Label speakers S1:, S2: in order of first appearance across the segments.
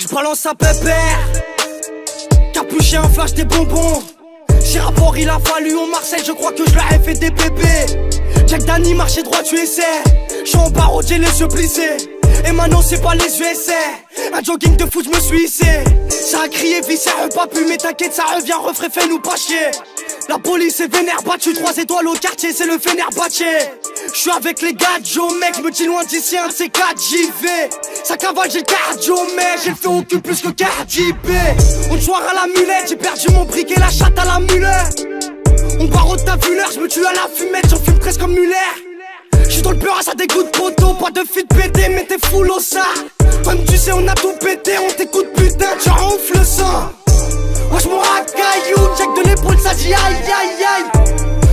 S1: J'balance un pépère, capuché, un flash, des bonbons. J'ai rapport, il a fallu en Marseille, je crois que je leur ai fait des bébés. Jack Danny, marché droit, tu essaies. J'suis en barreau, j'ai les yeux plissés. Et maintenant c'est pas les USA. Un jogging de foot, je me suis hissé. Ça a crié vie, ça pas pu, mais t'inquiète, ça revient, refrais, fais-nous pas chier. La police est vénère, battu 3 étoiles au quartier, c'est le Fenerbahçe. J'suis avec les gars, Joe mec, me dis loin d'ici, un de ces 4, j'y vais. Ça cavale, j'ai le cardio, mais j'ai le feu au cul plus que Cardi B. On soir à la mulette, j'ai perdu mon briquet, la chatte à la mulette. On barre ta vu l'heure, j'me tue à la fumette, j'en fume presque comme Muller. J'suis dans le peur, ça dégoûte poteau, pas de fit pété, mais t'es full au ça. Comme tu sais, on a tout pété, on t'écoute putain, tu ronfles le sang. Wesh mon racaillou, check de l'épaule, ça dit aïe aïe aïe.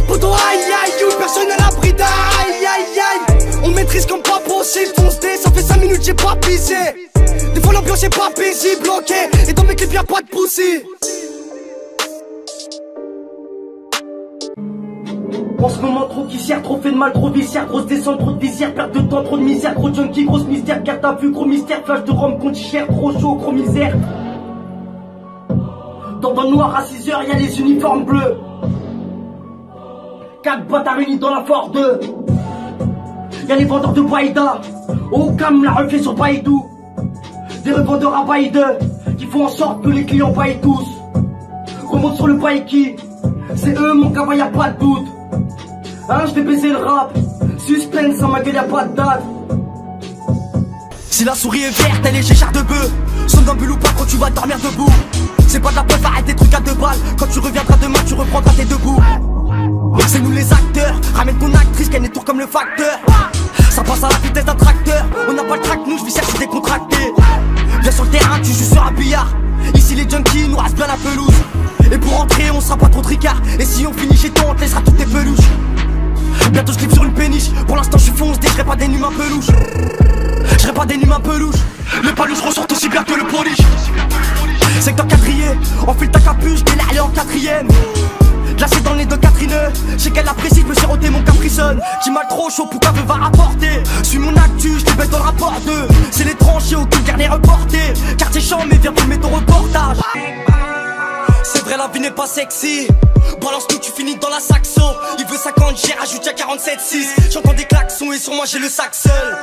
S1: Poto aïe aïe aïe, personne à l'abri d'aïe aïe aïe. On maîtrise comme pas possible, fonce dé, ça fait 5 minutes j'ai pas pissé. Des fois l'ambiance est pas paisible, ok. Et dans mes clips y'a pas de poussi.
S2: En ce moment trop qui sert, trop fait de mal, trop viscère, grosse descente, trop de visière, perte de temps, trop de misère, gros junkie, grosse mystère, carte à vue, gros mystère, flash de rhum, compte cher, trop chaud, gros misère. Dans le noir à 6h, y'a les uniformes bleus. 4 bâtards unis dans la Ford 2. Y'a les vendeurs de Baïda. Au cam la refait sur Baïdou. Des revendeurs à Baïde qui font en sorte que les clients baillent tous. Remonte sur le Baïki. C'est eux mon gars, y'a pas de doute. Hein, j'vais baiser le rap. Suspense, à ma gueule y'a pas de date.
S1: Si la souris est verte, elle est chez Char de Bœuf. Somnambule ou pas quand tu vas dormir debout. C'est pas de la preuve, arrête tes trucs à 2 balles. Quand tu reviendras demain, tu reprendras tes debout. C'est nous les acteurs, ramène ton actrice, qu'elle est tour comme le facteur. Ça passe à la vitesse d'un tracteur. On n'a pas le track, nous, je vis chercher décontracté. Viens sur le terrain, tu joues sur un billard. Ici les junkies nous rasent bien la pelouse. Et pour rentrer, on sera pas trop tricard. Et si on finit chez toi, on te laissera toutes tes peluches. Bientôt je clip sur une péniche. Pour l'instant je suis fonce, je serai pas des numes un peu louches. Je serai pas des numes un peu louches. Le paluche ressort aussi bien que le polish. Secteur quadrillé, enfile ta capuche, t'es là, elle est en 4ème. Glacé dans les deux Catherine, je sais qu'elle apprécie, je me suis roté mon capricone. J'ai mal trop chaud, pourquoi veut va rapporter. Suis mon actu, je te baisse dans le rapport 2. C'est les tranchés, aucune dernier reporté. Quartier champ, mais viens filmer ton reportage. C'est vrai, la vie n'est pas sexy. Balance tout, tu finis dans la saxo. Il veut 50, j'ai rajouté à 47,6. J'entends des klaxons et sur moi j'ai le sac seul.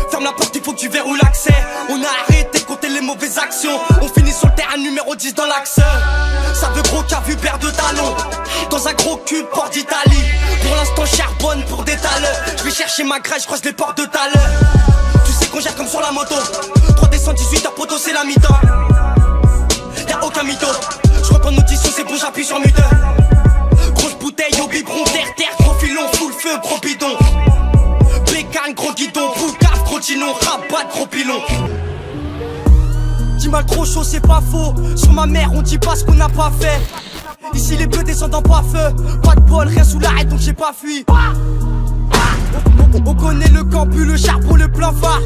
S1: Ferme la porte, il faut que tu verrouilles l'accès. On a arrêté de compter les mauvaises actions. On finit sur le terrain numéro 10 dans l'axe. Ça veut gros qu'a vu paire de talons. Dans un gros cul de port d'Italie. Pour l'instant charbonne pour des talents. Je vais chercher ma grèche, je croise les portes de talent. Tu sais qu'on gère comme sur la moto. 3 descentes, 18 à poteau, c'est la mi-temps. Y'a aucun mytho. Je rentre en audition, c'est bon, j'appuie sur muteur. Grosse bouteille au biberon, terre, gros filon, full feu, gros bidon. Bécane, gros guidon, boucave, gros tinon, rabat, gros pilon. Dis mal trop chaud, c'est pas faux. Sur ma mère, on dit pas ce qu'on n'a pas fait. Ici les bleus descendent en pas feu. Pas de bol, rien sous l'arrêt, donc j'ai pas fui. On connaît le campus, le charbon, le plein phare.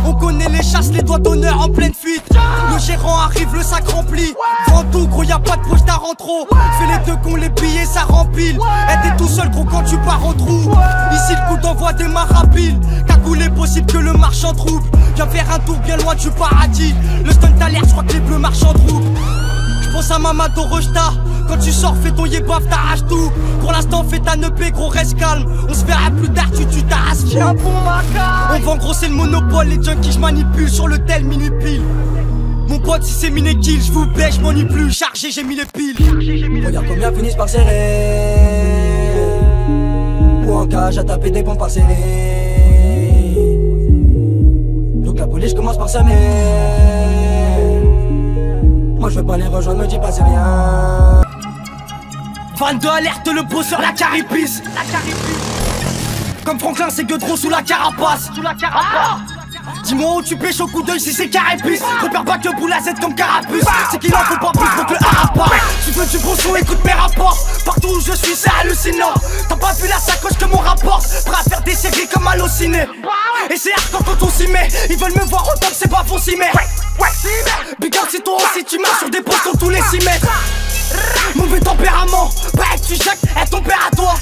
S1: On connaît les chasses, les doigts d'honneur en pleine fuite. Le gérant arrive, le sac rempli. Vends tout, gros, y'a pas de poche d'argent trop. Fais les deux cons, les billets, ça rempile. Et t'es tout seul, gros, quand tu pars en trou. Ici, le coup d'envoi démarre rapide. Cagoule est possible que le marche en troupe. Viens faire un tour bien loin du paradis. Le stunt à l'air, j'crois que les bleus marchent en troupe. J'pense à Mamadou Rojta. Quand tu sors, fais ton yébaf, t'arraches tout. Pour l'instant, fais ta neupé, gros, reste calme. On se verra plus tard, tu t'arraches. Tiens pour ma caille. On vend gros, c'est le monopole. Les junkies, j'manipule sur le tel minuit pile. Mon pote, si c'est miné kill, j'vous baie, j'm'ennuie plus. Chargé, j'ai mis les piles.
S3: Regarde combien finissent par serrer. Ou en cage à taper des bombes par serrer. Donc la police commence par s'aimer. Moi je veux pas les rejoindre, me dis pas c'est rien.
S1: 22 alerte, le beau sur la caripisse. Comme Franklin, c'est Gueudron sous la carapace. Dis-moi où tu pêches au coup d'œil si c'est caripisse. Repère pas que boule à Z comme carapuce. C'est qu'il en faut pas plus pour que le harappa. Tu veux du bon son, écoute mes rapports. Partout où je suis, c'est hallucinant. T'as pas vu la sacoche que mon rapport. Prêt à faire des séries comme Allociné. Et c'est hardcore quand on s'y met. Ils veulent me voir autant que c'est pas faux s'y met. Big up si toi aussi tu marches sur des postons tous les 6 mètres. Mauvais tempérament, bah tu jacques, elle ton père à toi.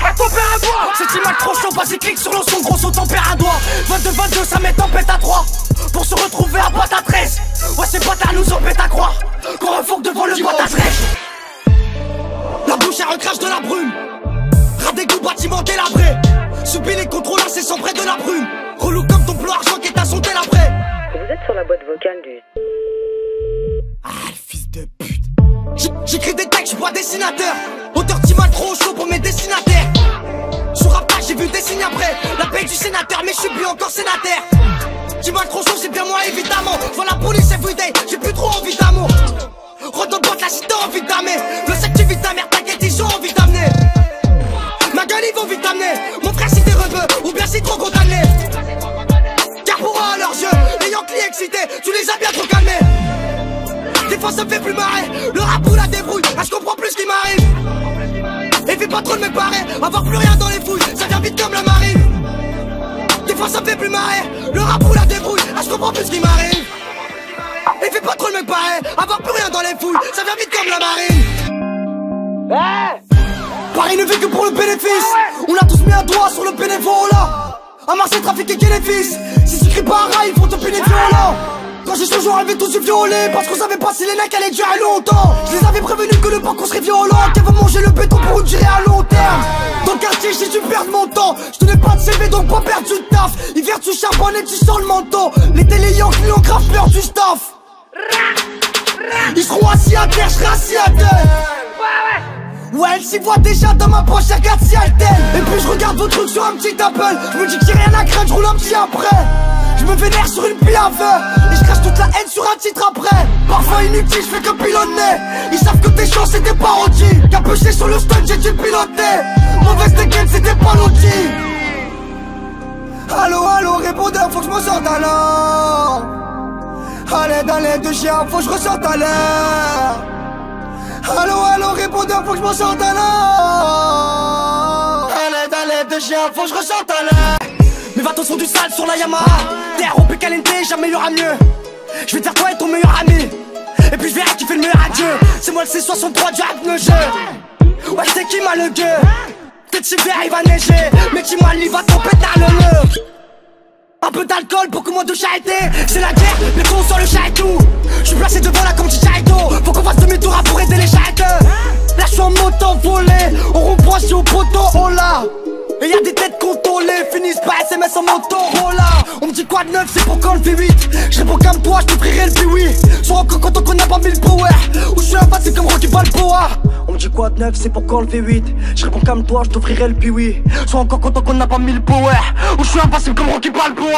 S1: Cette image trop chaud, vas-y clique sur le son, gros son ton père à doigt. 22-22, ça met tempête à 3 pour se retrouver à boîte à 13. Ouais c'est bâtard nous on pète à croire qu'on refourque devant le boîte à 13. La bouche elle recrache de la brume. Ras des goûts bâtiment délabré. Subis les contrôles c'est sans près de la brume. Relou comme ton plan argent qui est à son tel après.
S4: Vous êtes sur la boîte vocale du...
S1: Ah le fils de pute. J'écris des textes, j'bois dessinateur. Auteur d'images trop chaud pour mes destinataires. Sur Rapage j'ai vu des signes après. La paix du sénateur mais je suis plus encore sénateur. D'images trop chaud c'est bien moi évidemment. Vois la police everyday, j'ai plus trop envie d'amour. Redonne-boîte la cité envie d'amener. Le sec tu vis ta mère, t'inquiète ils ont envie d'amener. Ma gueule ils vont vite t'amener. Mon frère si t'es rebeu ou bien si trop condamné. Car pour eux à leurs yeux, les Yankees excités, tu les as bien trop calmés. Des fois ça me fait plus marrer, le rap ou la débrouille, ah je comprends plus ce qui m'arrive. Et fais pas trop de me parer, avoir plus rien dans les fouilles, ça vient vite comme la marine. Des fois ça me fait plus marrer, le rap ou la débrouille, ah je comprends plus ce qui m'arrive. Et fais pas trop de me parer, avoir plus rien dans les fouilles, ça vient vite comme la marine. Paris ne vit que pour le bénéfice, on a tous mis un doigt sur le bénévolat. À Marseille trafiquer qu'est les fils, si tu cries pas un rail, ils vont te punir violent. Quand j'ai toujours enlevé tous du violet, parce qu'on savait pas si les mecs allaient durer longtemps. Je les avais prévenus que le banc serait violent, qu'elle va manger le béton pour une durée à long terme. Dans le quartier j'ai dû perdre mon temps, je tenais pas de CV donc pas perdre du taf. Hiver tu charbonnes et tu sens le menton, les téléyanks lui ont grave peur du staff. Ils seront assis à terre, je serai assis à terre. Ouais, elle s'y voit déjà dans ma poche, elle regarde si elle t'aime. Et puis je regarde vos trucs sur un petit Apple. Je me dis que j'ai rien à craindre, je roule un petit après. Je me vénère sur une piave et je crache toute la haine sur un titre après. Parfois inutile, je fais que pilonner. Ils savent que tes chances c'était parodie. Capuché sur le stun, j'ai dû piloter. Mauvaise dégaine, c'était pas l'outil. Allo, allo, répondeur, faut que je me sorte à l'heure. Allez, dans les deux chiens, faut que je ressorte à l'heure. Allo, allo, répondeur, faut que je m'en sorte à l'heure. Allez, dans les deux chiens, faut que je ressorte à l'heure. Mes vatos sont du sale sur la Yamaha. Terre au Pécalente, jamais y'aura mieux. Je vais te faire toi et ton meilleur ami. Et puis je verrai qui fait le meilleur adieu. C'est moi le C63 du rap neugeux. Ouais, c'est qui m'a le gueux. Peut-être hiver il va neiger, mais qui m'a il va tomber dans le nœud. Un peu d'alcool, beaucoup moins de charité. C'est la guerre, mais qu'on sort le chat et tout. Je suis placé devant là comme Chicharito. Faut qu'on fasse demi-tour pour aider les charrettes. Là je suis en moto volé, on rond-point, je suis au poteau, oh là. Et y'a des têtes contrôlées, finissent par SMS en Motorola. On me dit quoi de neuf, c'est pour quand le V8. Je réponds comme toi, je t'offrirai le V8. Soit encore content qu'on n'a pas mis le power. Ou je suis là-bas, c'est comme Rocky Balboa. On me dit quoi de neuf, c'est pour quand le V8. Je réponds comme toi, je t'offrirai le V8. Soit encore content qu'on n'a pas mis le power. Ou je suis impassible comme Rocky Balboa.